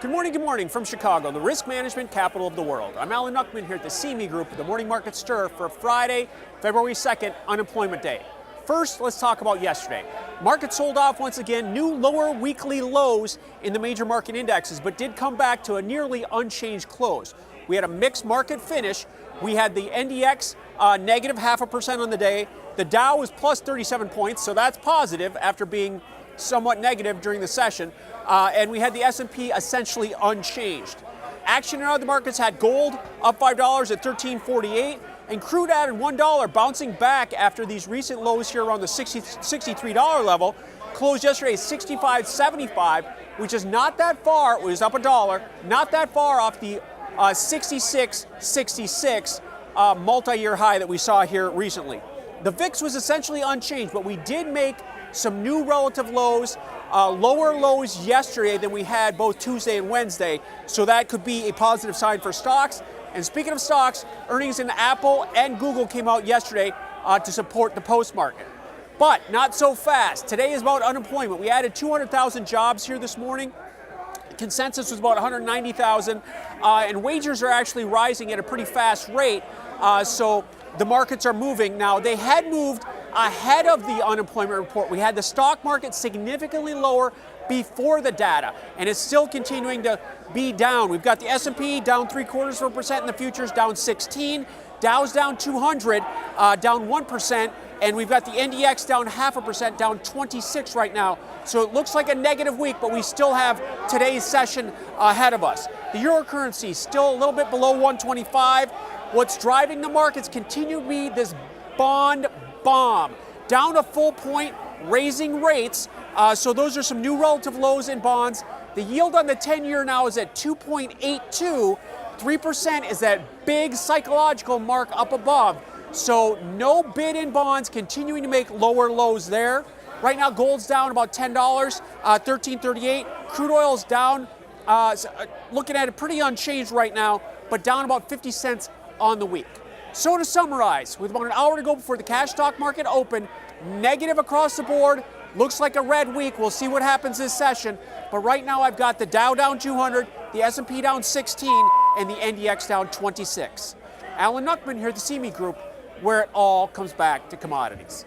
Good morning from Chicago, the risk management capital of the world. I'm Alan Nuckman here at the CME Group, the Morning Market Stir for Friday, February 2nd, Unemployment Day. First, let's talk about yesterday. Market sold off once again, new lower weekly lows in the major market indexes, but did come back to a nearly unchanged close. We had a mixed market finish. We had the NDX negative 0.5% on the day. The Dow was plus 37 points, so that's positive after being somewhat negative during the session. And we had the S&P essentially unchanged. Action in other markets had gold up $5 at $13.48, and crude added $1, bouncing back after these recent lows here around the $63 level. Closed yesterday at $65.75, which is not that far. It was up $1, not that far off the 66.66 multi-year high that we saw here recently. The VIX was essentially unchanged, but we did make some new relative lows, lower lows yesterday than we had both Tuesday and Wednesday, so that could be a positive sign for stocks. And speaking of stocks, earnings in Apple and Google came out yesterday to support the post-market. But not so fast. Today is about unemployment. We added 200,000 jobs here this morning. Consensus was about 190,000, and wages are actually rising at a pretty fast rate, so the markets are moving. Now, they had moved ahead of the unemployment report. We had the stock market significantly lower before the data, and it's still continuing to be down. We've got the S&P down 0.75% in the futures, down 16. Dow's down 200, down 1%, and we've got the NDX down 0.5%, down 26 right now. So it looks like a negative week, but we still have today's session ahead of us. The euro currency still a little bit below 125. What's driving the markets continue to be this bond bomb, down a full point, raising rates. So those are some new relative lows in bonds. The yield on the 10-year now is at 2.82. 3% is that big psychological mark up above. So no bid in bonds, continuing to make lower lows there. Right now, gold's down about $10, $13.38. Crude oil's down, looking at it pretty unchanged right now, but down about 50 cents on the week. So to summarize, with about an hour to go before the cash stock market open, negative across the board, looks like a red week. We'll see what happens this session. But right now I've got the Dow down 200, the S&P down 16, and the NDX down 26. Alan Nuckman here at the CME Group, where it all comes back to commodities.